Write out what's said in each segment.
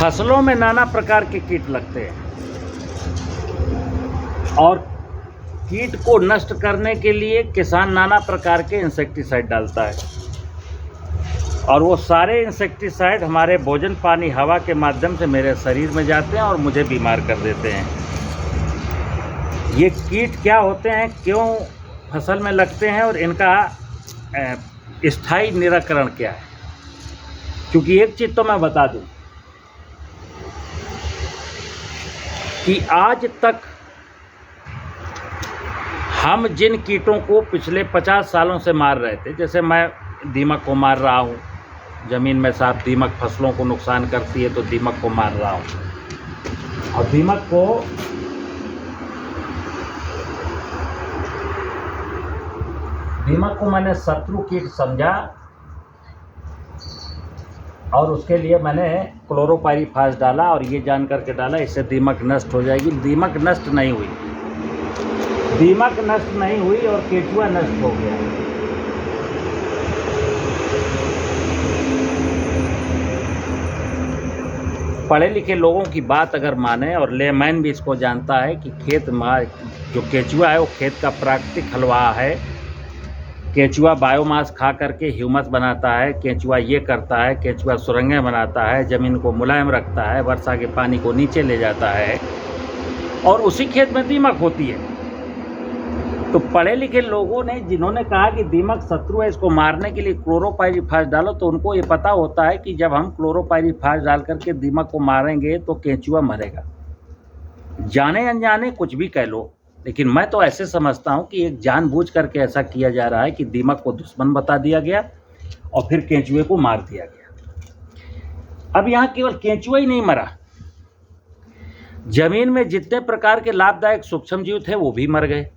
फसलों में नाना प्रकार के कीट लगते हैं और कीट को नष्ट करने के लिए किसान नाना प्रकार के इंसेक्टिसाइड डालता है और वो सारे इंसेक्टिसाइड हमारे भोजन पानी हवा के माध्यम से मेरे शरीर में जाते हैं और मुझे बीमार कर देते हैं। ये कीट क्या होते हैं, क्यों फसल में लगते हैं और इनका स्थायी निराकरण क्या है? क्योंकि एक चीज़ तो मैं बता दूं कि आज तक हम जिन कीटों को पिछले 50 सालों से मार रहे थे, जैसे मैं दीमक को मार रहा हूँ, ज़मीन में साफ दीमक फसलों को नुकसान करती है तो दीमक को मार रहा हूँ। और दीमक को मैंने शत्रु कीट समझा और उसके लिए मैंने क्लोरोपाइरीफास डाला और ये जान करके डाला इससे दीमक नष्ट हो जाएगी। दीमक नष्ट नहीं हुई, और केंचुआ नष्ट हो गया। पढ़े लिखे लोगों की बात अगर माने, और लेमैन भी इसको जानता है कि खेत में जो केंचुआ है वो खेत का प्राकृतिक हलवा है। केंचुआ बायोमास खा करके ह्यूमस बनाता है, केंचुआ ये करता है, केंचुआ सुरंगें बनाता है, ज़मीन को मुलायम रखता है, वर्षा के पानी को नीचे ले जाता है और उसी खेत में दीमक होती है। तो पढ़े लिखे लोगों ने जिन्होंने कहा कि दीमक शत्रु है, इसको मारने के लिए क्लोरोपाइरीफास डालो, तो उनको ये पता होता है कि जब हम क्लोरोपाइरीफास डाल करके दीमक को मारेंगे तो केंचुआ मरेगा। जाने अनजाने कुछ भी कह लो, लेकिन मैं तो ऐसे समझता हूँ कि एक जानबूझ करके ऐसा किया जा रहा है कि दीमक को दुश्मन बता दिया गया और फिर केंचुए को मार दिया गया। अब यहाँ केवल केंचुआ ही नहीं मरा, जमीन में जितने प्रकार के लाभदायक सूक्ष्म जीव थे वो भी मर गए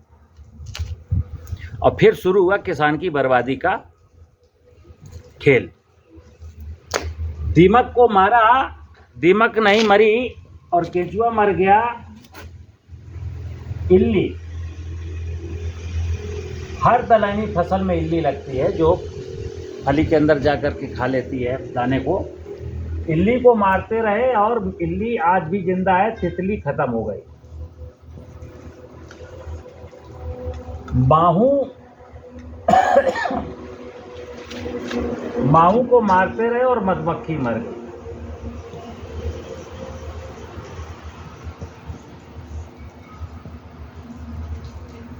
और फिर शुरू हुआ किसान की बर्बादी का खेल। दीमक को मारा, दीमक नहीं मरी और केंचुआ मर गया। इल्ली, हर दलहनी फसल में इल्ली लगती है जो फली के अंदर जाकर के खा लेती है दाने को। इल्ली को मारते रहे और इल्ली आज भी जिंदा है, तितली खत्म हो गई। माहू को मारते रहे और मधुमक्खी मर गई।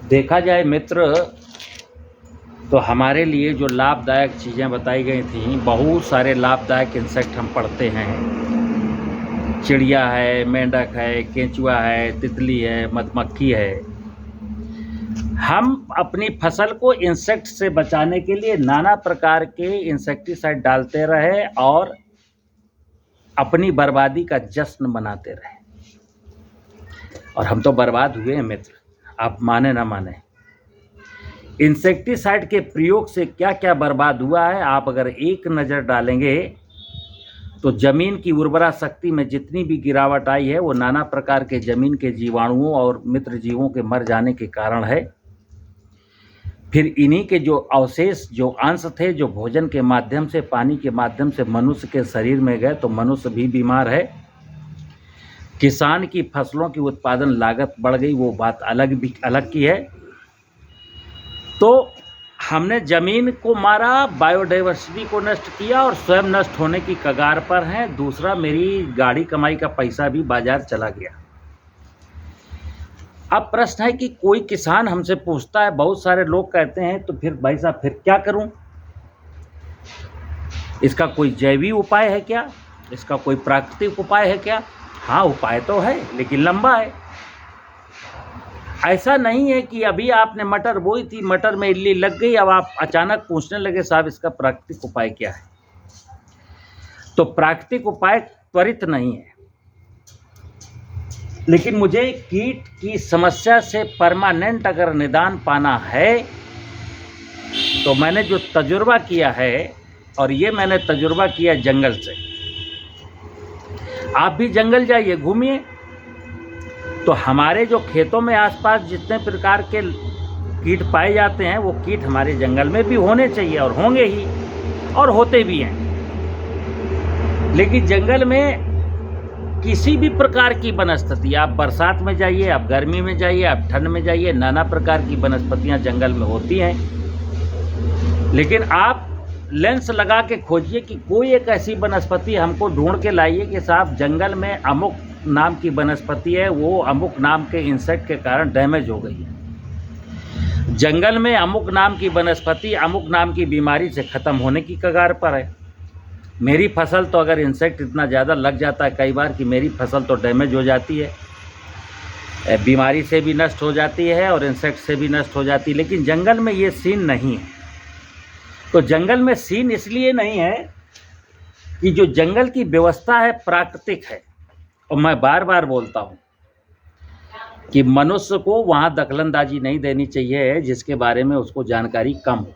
देखा जाए मित्र, तो हमारे लिए जो लाभदायक चीज़ें बताई गई थी, बहुत सारे लाभदायक इंसेक्ट हम पढ़ते हैं। चिड़िया है, मेंढक है, केंचुआ है, तितली है, मधुमक्खी है। हम अपनी फसल को इंसेक्ट से बचाने के लिए नाना प्रकार के इंसेक्टिसाइड डालते रहे और अपनी बर्बादी का जश्न मनाते रहे, और हम तो बर्बाद हुए हैं मित्र, आप माने ना माने। इंसेक्टिसाइड के प्रयोग से क्या क्या बर्बाद हुआ है, आप अगर एक नज़र डालेंगे तो ज़मीन की उर्वरा शक्ति में जितनी भी गिरावट आई है वो नाना प्रकार के ज़मीन के जीवाणुओं और मित्र जीवों के मर जाने के कारण है। फिर इन्हीं के जो अवशेष, जो अंश थे, जो भोजन के माध्यम से, पानी के माध्यम से मनुष्य के शरीर में गए, तो मनुष्य भी बीमार है। किसान की फसलों की उत्पादन लागत बढ़ गई, वो बात अलग की है। तो हमने ज़मीन को मारा, बायोडाइवर्सिटी को नष्ट किया और स्वयं नष्ट होने की कगार पर हैं। दूसरा, मेरी गाड़ी कमाई का पैसा भी बाजार चला गया। अब प्रश्न है कि कोई किसान हमसे पूछता है, बहुत सारे लोग कहते हैं तो फिर भाई साहब फिर क्या करूं? इसका कोई जैविक उपाय है क्या? इसका कोई प्राकृतिक उपाय है क्या? हाँ, उपाय तो है, लेकिन लंबा है। ऐसा नहीं है कि अभी आपने मटर बोई थी, मटर में इल्ली लग गई, अब आप अचानक पूछने लगे साहब इसका प्राकृतिक उपाय क्या है। तो प्राकृतिक उपाय त्वरित नहीं है, लेकिन मुझे कीट की समस्या से परमानेंट अगर निदान पाना है तो मैंने जो तजुर्बा किया है, और ये मैंने तजुर्बा किया जंगल से। आप भी जंगल जाइए, घूमिए, तो हमारे जो खेतों में आसपास जितने प्रकार के कीट पाए जाते हैं वो कीट हमारे जंगल में भी होने चाहिए और होंगे ही, और होते भी हैं। लेकिन जंगल में किसी भी प्रकार की वनस्पति, आप बरसात में जाइए, आप गर्मी में जाइए, आप ठंड में जाइए, नाना प्रकार की वनस्पतियाँ जंगल में होती हैं। लेकिन आप लेंस लगा के खोजिए कि कोई एक ऐसी वनस्पति हमको ढूंढ के लाइए कि साहब जंगल में अमुक नाम की वनस्पति है, वो अमुक नाम के इंसेक्ट के कारण डैमेज हो गई है। जंगल में अमुक नाम की वनस्पति अमुक नाम की बीमारी से ख़त्म होने की कगार पर है। मेरी फसल तो अगर इंसेक्ट इतना ज़्यादा लग जाता है कई बार कि मेरी फसल तो डैमेज हो जाती है, बीमारी से भी नष्ट हो जाती है और इंसेक्ट से भी नष्ट हो जाती है। लेकिन जंगल में ये सीन नहीं है। तो जंगल में सीन इसलिए नहीं है कि जो जंगल की व्यवस्था है प्राकृतिक है। और मैं बार बार बोलता हूँ कि मनुष्य को वहाँ दखलंदाजी नहीं देनी चाहिए जिसके बारे में उसको जानकारी कम हो।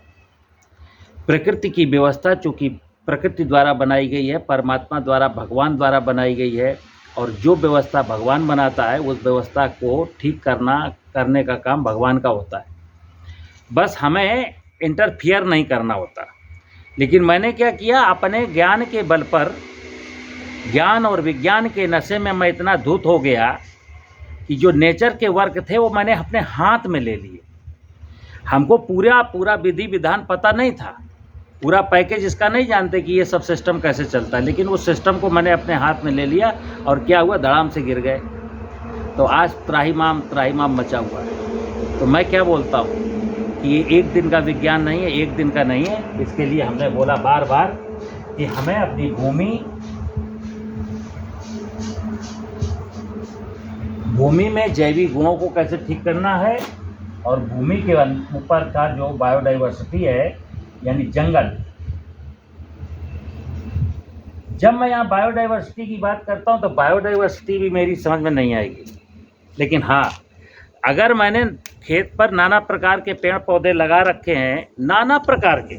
प्रकृति की व्यवस्था चूँकि प्रकृति द्वारा बनाई गई है, परमात्मा द्वारा, भगवान द्वारा बनाई गई है, और जो व्यवस्था भगवान बनाता है उस व्यवस्था को ठीक करने का काम भगवान का होता है। बस हमें इंटरफियर नहीं करना होता। लेकिन मैंने क्या किया, अपने ज्ञान के बल पर, ज्ञान और विज्ञान के नशे में मैं इतना धुत हो गया कि जो नेचर के वर्क थे वो मैंने अपने हाथ में ले लिए। हमको पूरा विधि विधान पता नहीं था, पूरा पैकेज इसका नहीं जानते कि ये सब सिस्टम कैसे चलता है। लेकिन उस सिस्टम को मैंने अपने हाथ में ले लिया और क्या हुआ, धड़ाम से गिर गए। तो आज त्राहिमाम मचा हुआ है। तो मैं क्या बोलता हूँ कि ये एक दिन का विज्ञान नहीं है, एक दिन का नहीं है। इसके लिए हमने बोला बार बार कि हमें अपनी भूमि में जैविक गुणों को कैसे ठीक करना है, और भूमि के ऊपर का जो बायोडाइवर्सिटी है यानी जंगल। जब मैं यहाँ बायोडाइवर्सिटी की बात करता हूँ तो बायोडाइवर्सिटी भी मेरी समझ में नहीं आएगी। लेकिन हाँ, अगर मैंने खेत पर नाना प्रकार के पेड़ पौधे लगा रखे हैं, नाना प्रकार के,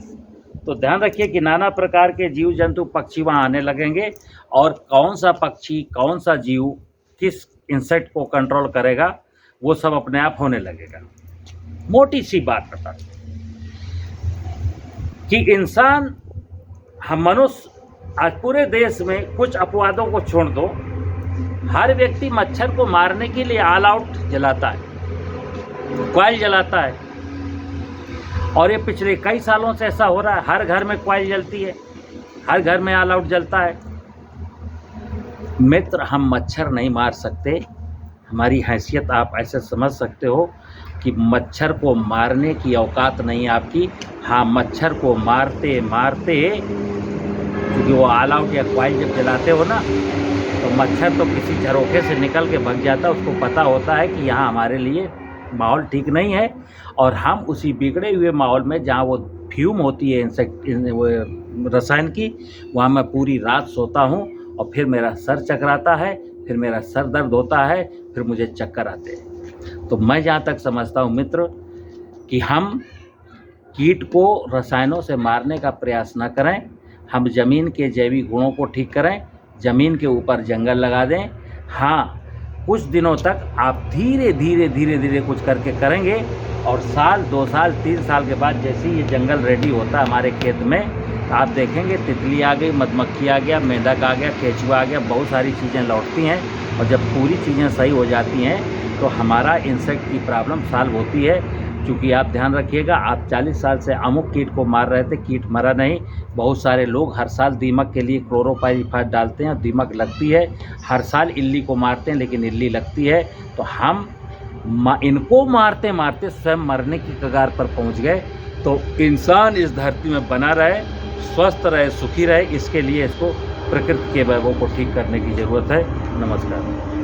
तो ध्यान रखिए कि नाना प्रकार के जीव जंतु पक्षी वहाँ आने लगेंगे। और कौन सा पक्षी, कौन सा जीव किस इंसेक्ट को कंट्रोल करेगा वो सब अपने आप होने लगेगा। मोटी सी बात बता कि इंसान, हम मनुष्य, आज पूरे देश में कुछ अपवादों को छोड़ दो, हर व्यक्ति मच्छर को मारने के लिए ऑल आउट जलाता है, कॉइल जलाता है। और ये पिछले कई सालों से ऐसा हो रहा है, हर घर में कॉइल जलती है, हर घर में ऑल आउट जलता है। मित्र, हम मच्छर नहीं मार सकते। हमारी हैसियत आप ऐसे समझ सकते हो कि मच्छर को मारने की औकात नहीं है आपकी। हाँ, मच्छर को मारते मारते, क्योंकि वो ऑल आउट या कॉइल जब जलाते हो ना, तो मच्छर तो किसी झरोखे से निकल के भाग जाता है। उसको पता होता है कि यहाँ हमारे लिए माहौल ठीक नहीं है, और हम उसी बिगड़े हुए माहौल में जहाँ वो फ्यूम होती है इंसेक्ट रसायन की, वहाँ मैं पूरी रात सोता हूँ और फिर मेरा सर चकराता है, फिर मेरा सर दर्द होता है, फिर मुझे चक्कर आते हैं। तो मैं जहाँ तक समझता हूँ मित्र कि हम कीट को रसायनों से मारने का प्रयास न करें, हम ज़मीन के जैविक गुणों को ठीक करें, ज़मीन के ऊपर जंगल लगा दें। हाँ, कुछ दिनों तक आप धीरे धीरे कुछ करके करेंगे, और साल, 2 साल, 3 साल के बाद जैसे ये जंगल रेडी होता है हमारे खेत में, आप देखेंगे तितली आ गई, मधुमक्खी आ गया, मेंढक आ गया, केचुआ आ गया, बहुत सारी चीज़ें लौटती हैं। और जब पूरी चीज़ें सही हो जाती हैं तो हमारा इंसेक्ट की प्रॉब्लम सॉल्व होती है। क्योंकि आप ध्यान रखिएगा, आप 40 साल से अमुक कीट को मार रहे थे, कीट मरा नहीं। बहुत सारे लोग हर साल दीमक के लिए क्लोरोपाइरीफास डालते हैं, दीमक लगती है। हर साल इल्ली को मारते हैं लेकिन इल्ली लगती है। तो हम इनको मारते मारते स्वयं मरने की कगार पर पहुंच गए। तो इंसान इस धरती में बना रहे, स्वस्थ रहे, सुखी रहे, इसके लिए इसको प्रकृति के वैभव को ठीक करने की ज़रूरत है। नमस्कार।